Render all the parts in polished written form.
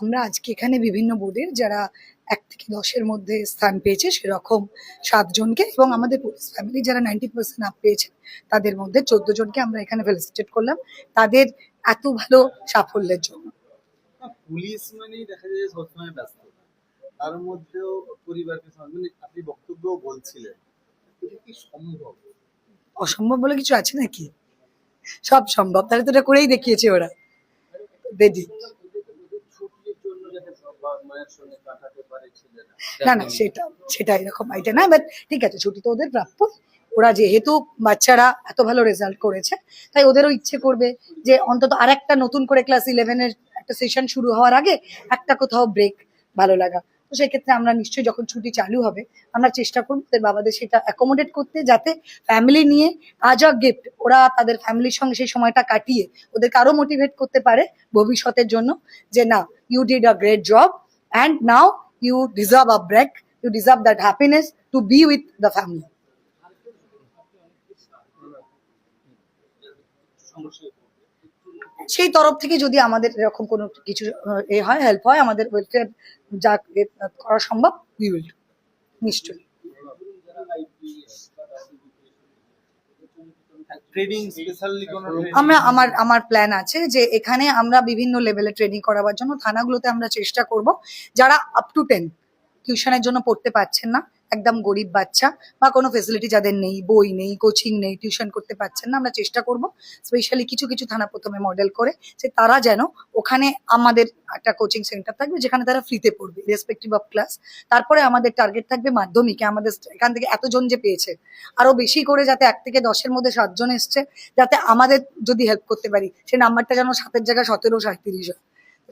আমরা আজকে এখানে বিভিন্ন বোর্ডের যারা 1 থেকে 10-এর মধ্যে স্থান পেয়েছে সেরকম 7 জনকে এবং আমাদের পুলিশ ফ্যামিলি যারা 90% আপ পেয়েছে তাদের মধ্যে 14 জনকে আমরা এখানে ফেলিসিটেট করলাম তাদের এত ভালো সাফল্যের জন্য। পুলিশ মানে দেখা যায় সবসময় ব্যস্ত, তার মধ্যেও পরিবারকে মানে আপনি বক্তব্য বলছিলেন, এটা কি সম্ভব? অসম্ভব বলে কিছু আছে নাকি? সব সম্ভব, তাহলে তো এটা করেই দেখিয়েছে ওরা। রেডি না না সেটা এরকম আইডিয়া না, বাট ঠিক আছে, ছুটি তো ওদের প্রাপ্য। ওরা যেহেতু বাচ্চারা এত ভালো রেজাল্ট করেছে তাই ওদেরও ইচ্ছে করবে যে অন্তত আর একটা নতুন করে ক্লাস 11-এর একটা সেশন শুরু হওয়ার আগে একটা কোথাও ব্রেক ভালো লাগা। তো সেক্ষেত্রে আমরা নিশ্চয়ই যখন ছুটি চালু হবে আমরা চেষ্টা করবো ওদের বাবাদের সেটা অ্যাকোমোডেট করতে, যাতে ফ্যামিলি নিয়ে আজ আ গিফট ওরা তাদের ফ্যামিলির সঙ্গে সেই সময়টা কাটিয়ে ওদেরকে আরো মোটিভেট করতে পারে ভবিষ্যতের জন্য যে না, you did a great job and now you deserve a break, you deserve that happiness to be with the family. সেই তরফ থেকে যদি আমাদের এরকম কোনো কিছু হয়, হেল্প হয়, আমাদের ওয়েলফেয়ার যা করা সম্ভব উই উইল ডু, নিশ্চয়ই। আমার প্ল্যান আছে যে এখানে আমরা বিভিন্ন লেভেলে ট্রেনিং করাবার জন্য থানাগুলোতে আমরা চেষ্টা করব যারা আপ টু 10 টিউশনের জন্য পড়তে পারছেন না, একদম গরিব বাচ্চা বা কোনো ফেসিলিটি যাদের নেই, বই নেই, কোচিং নেই, টিউশন করতে পারছেন না, আমরা চেষ্টা করব স্পেশালি কিছু কিছু থানা প্রথমে মডেল করে যে তারা যেন ওখানে আমাদের একটা কোচিং সেন্টার থাকবে যেখানে তারা ফ্রিতে পড়বে রেসপেক্টিভ অফ ক্লাস। তারপরে আমাদের টার্গেট থাকবে মাধ্যমিকে আমাদের এখান থেকে এতজন যে পেয়েছে আরো বেশি করে, যাতে 1 থেকে 10-এর মধ্যে 7 জন এসছে, যাতে আমাদের যদি হেল্প করতে পারি সেই নাম্বারটা যেন 7-এর জায়গায় 17, 37 হয়।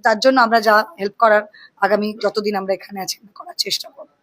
তার জন্য আমরা যা হেল্প করার আগামী যতদিন আমরা এখানে আছি করার চেষ্টা করবো।